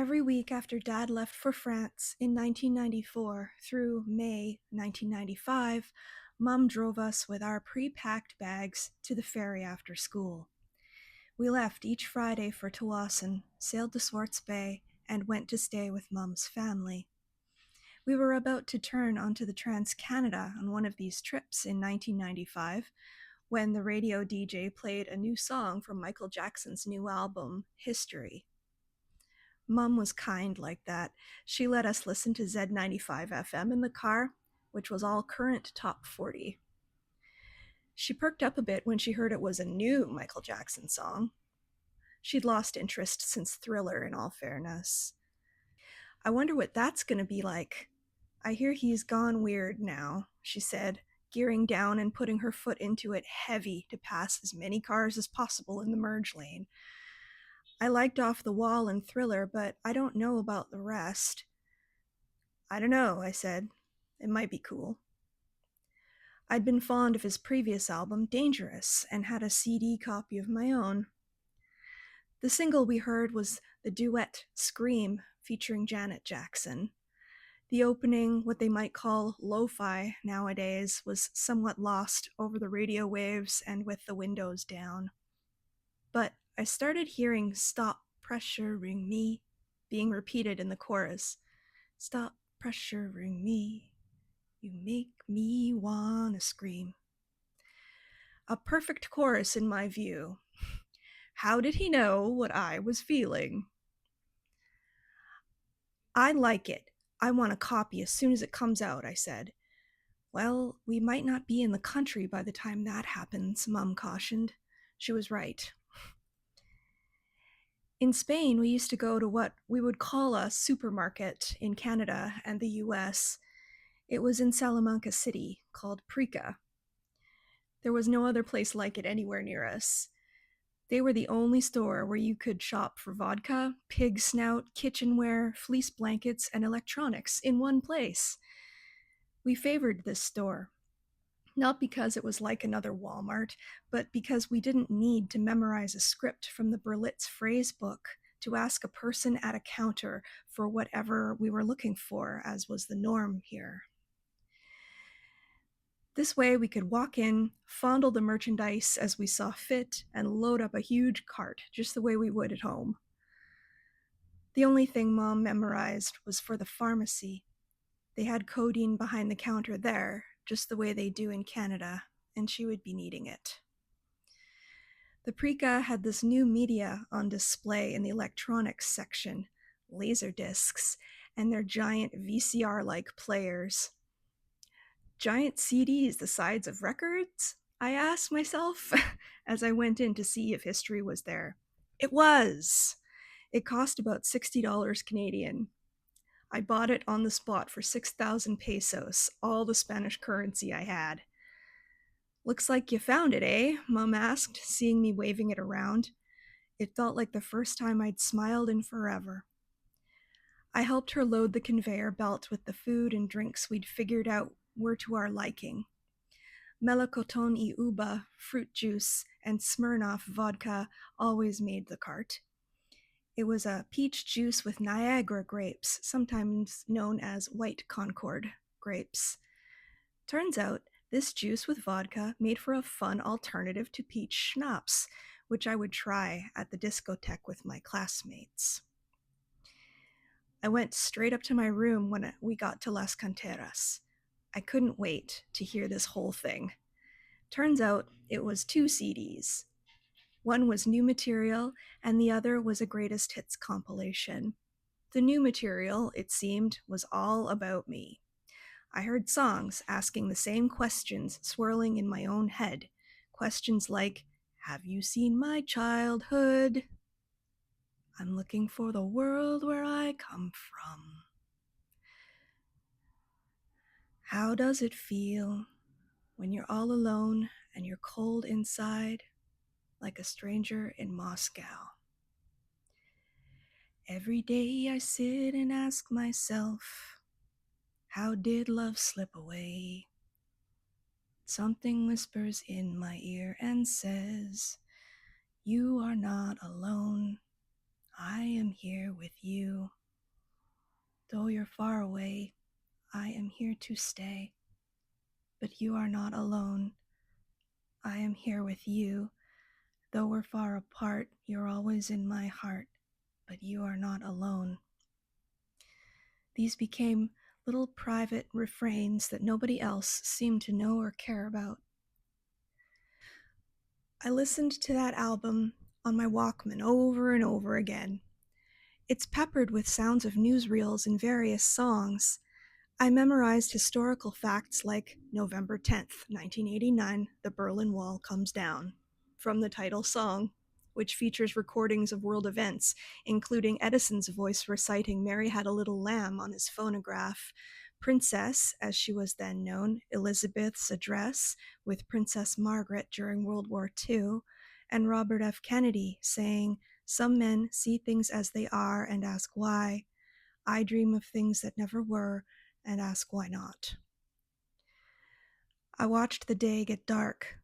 Every week after Dad left for France in 1994 through May 1995, Mom drove us with our pre-packed bags to the ferry after school. We left each Friday for Tawasin, sailed to Swartz Bay, and went to stay with Mom's family. We were about to turn onto the Trans-Canada on one of these trips in 1995 when the radio DJ played a new song from Michael Jackson's new album, History. Mom was kind like that. She let us listen to Z95 FM in the car, which was all current top 40. She perked up a bit when she heard it was a new Michael Jackson song. She'd lost interest since Thriller, in all fairness. I wonder what that's going to be like. I hear he's gone weird now, she said, gearing down and putting her foot into it heavy to pass as many cars as possible in the merge lane. I liked Off the Wall and Thriller, but I don't know about the rest. I don't know, I said. It might be cool. I'd been fond of his previous album, Dangerous, and had a CD copy of my own. The single we heard was the duet Scream featuring Janet Jackson. The opening, what they might call lo-fi nowadays, was somewhat lost over the radio waves and with the windows down. But I started hearing Stop Pressuring Me being repeated in the chorus. Stop pressuring me, you make me wanna scream. A perfect chorus in my view. How did he know what I was feeling? I like it. I want a copy as soon as it comes out, I said. Well, we might not be in the country by the time that happens, Mum cautioned. She was right. In Spain, we used to go to what we would call a supermarket in Canada and the US. It was in Salamanca City, called Prica. There was no other place like it anywhere near us. They were the only store where you could shop for vodka, pig snout, kitchenware, fleece blankets, and electronics in one place. We favored this store, not because it was like another Walmart, but because we didn't need to memorize a script from the Berlitz phrase book to ask a person at a counter for whatever we were looking for, as was the norm here. This way we could walk in, fondle the merchandise as we saw fit, and load up a huge cart, just the way we would at home. The only thing Mom memorized was for the pharmacy. They had codeine behind the counter there, just the way they do in Canada, and she would be needing it. The Prica had this new media on display in the electronics section, laser discs, and their giant VCR-like players. Giant CDs the size of records? I asked myself as I went in to see if History was there. It was! It cost about $60 Canadian. I bought it on the spot for 6,000 pesos, all the Spanish currency I had. Looks like you found it, eh? Mom asked, seeing me waving it around. It felt like the first time I'd smiled in forever. I helped her load the conveyor belt with the food and drinks we'd figured out were to our liking. Melocotón y uva, fruit juice, and Smirnoff vodka always made the cart. It was a peach juice with Niagara grapes, sometimes known as white Concord grapes. Turns out, this juice with vodka made for a fun alternative to peach schnapps, which I would try at the discotheque with my classmates. I went straight up to my room when we got to Las Canteras. I couldn't wait to hear this whole thing. Turns out it was 2 CDs. One was new material, and the other was a greatest hits compilation. The new material, it seemed, was all about me. I heard songs asking the same questions swirling in my own head. Questions like, have you seen my childhood? I'm looking for the world where I come from. How does it feel when you're all alone and you're cold inside, like a stranger in Moscow? Every day I sit and ask myself, how did love slip away? Something whispers in my ear and says, you are not alone. I am here with you. Though you're far away, I am here to stay. But you are not alone. I am here with you. Though we're far apart, you're always in my heart. But you are not alone. These became little private refrains that nobody else seemed to know or care about. I listened to that album on my Walkman over and over again. It's peppered with sounds of newsreels and various songs. I memorized historical facts like November 10th, 1989, the Berlin Wall comes down, from the title song, which features recordings of world events, including Edison's voice reciting Mary Had a Little Lamb on his phonograph, Princess, as she was then known, Elizabeth's address with Princess Margaret during World War II, and Robert F. Kennedy saying, "Some men see things as they are and ask why. I dream of things that never were and ask why not." I watched the day get dark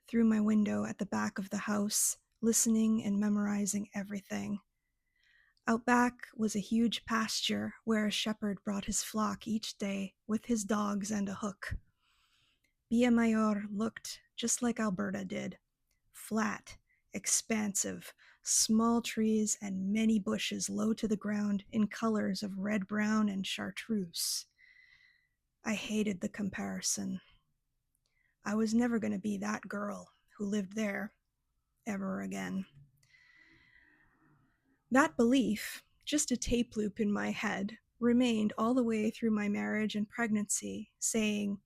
through my window at the back of the house, listening and memorizing everything. Out back was a huge pasture where a shepherd brought his flock each day with his dogs and a hook. Villamayor looked just like Alberta did, flat, expansive, small trees and many bushes low to the ground in colors of red-brown and chartreuse. I hated the comparison. I was never going to be that girl who lived there ever again. That belief, just a tape loop in my head, remained all the way through my marriage and pregnancy, saying,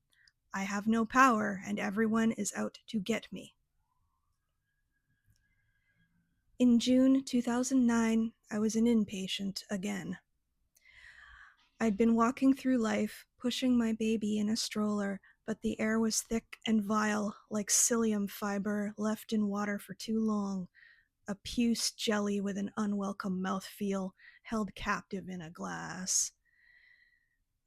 "I have no power and everyone is out to get me." In June 2009, I was an inpatient again. I'd been walking through life, pushing my baby in a stroller, but the air was thick and vile, like psyllium fiber left in water for too long, a puce jelly with an unwelcome mouthfeel, held captive in a glass.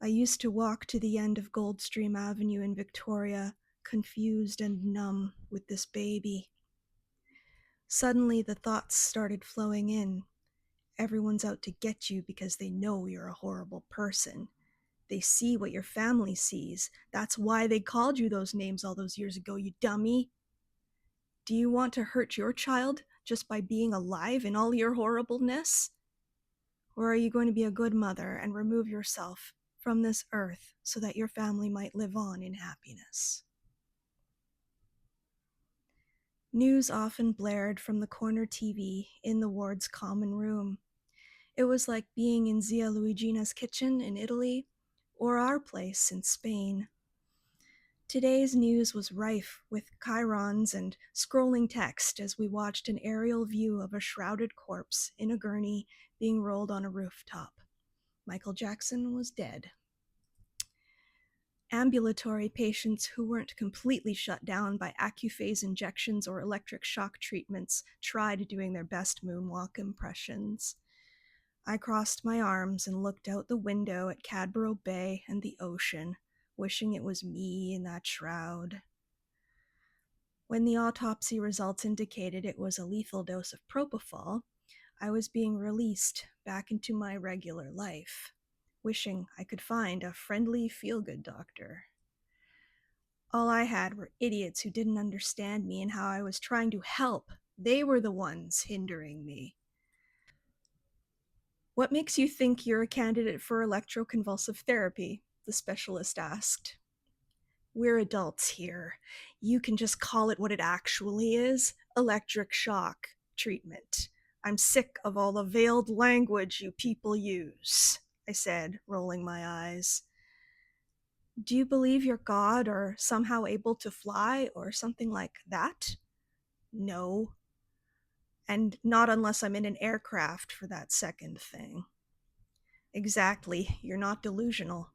I used to walk to the end of Goldstream Avenue in Victoria, confused and numb with this baby. Suddenly the thoughts started flowing in. Everyone's out to get you because they know you're a horrible person. They see what your family sees. That's why they called you those names all those years ago, you dummy. Do you want to hurt your child just by being alive in all your horribleness? Or are you going to be a good mother and remove yourself from this earth so that your family might live on in happiness? News often blared from the corner TV in the ward's common room. It was like being in Zia Luigina's kitchen in Italy or our place in Spain. Today's news was rife with chyrons and scrolling text as we watched an aerial view of a shrouded corpse in a gurney being rolled on a rooftop. Michael Jackson was dead. Ambulatory patients who weren't completely shut down by AccuPhase injections or electric shock treatments tried doing their best moonwalk impressions. I crossed my arms and looked out the window at Cadborough Bay and the ocean, wishing it was me in that shroud. When the autopsy results indicated it was a lethal dose of propofol, I was being released back into my regular life, wishing I could find a friendly feel-good doctor. All I had were idiots who didn't understand me and how I was trying to help. They were the ones hindering me. "What makes you think you're a candidate for electroconvulsive therapy?" the specialist asked. "We're adults here. You can just call it what it actually is: electric shock treatment. I'm sick of all the veiled language you people use," I said, rolling my eyes. "Do you believe you're God or somehow able to fly or something like that?" "No. And not unless I'm in an aircraft for that second thing." "Exactly. You're not delusional."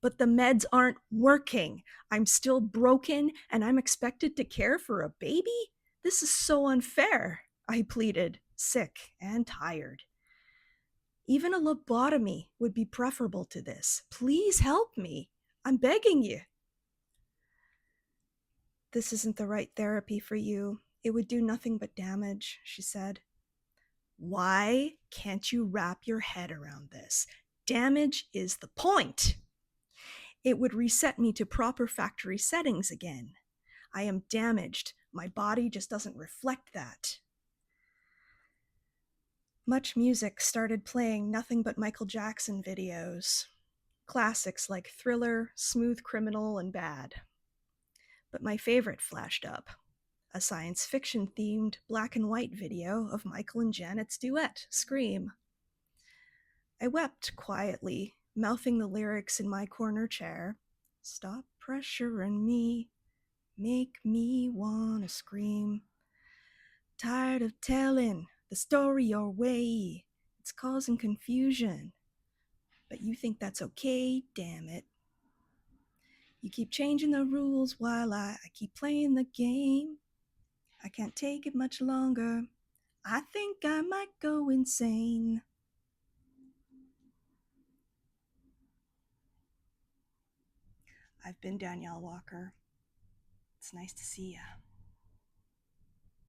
"But the meds aren't working. I'm still broken and I'm expected to care for a baby? This is so unfair," I pleaded, sick and tired. "Even a lobotomy would be preferable to this. Please help me. I'm begging you." "This isn't the right therapy for you. It would do nothing but damage," she said. Why can't you wrap your head around this? damage is the point. It would reset me to proper factory settings again. I am damaged. My body just doesn't reflect that. Much music started playing nothing but Michael Jackson videos. Classics like Thriller, Smooth Criminal, and Bad. But my favorite flashed up. A science fiction themed black and white video of Michael and Janet's duet, Scream. I wept quietly, mouthing the lyrics in my corner chair. Stop pressuring me, make me wanna scream. Tired of telling the story your way. It's causing confusion. But you think that's okay, damn it. You keep changing the rules while I keep playing the game. I can't take it much longer. I think I might go insane. I've been Danielle Walker. It's nice to see ya.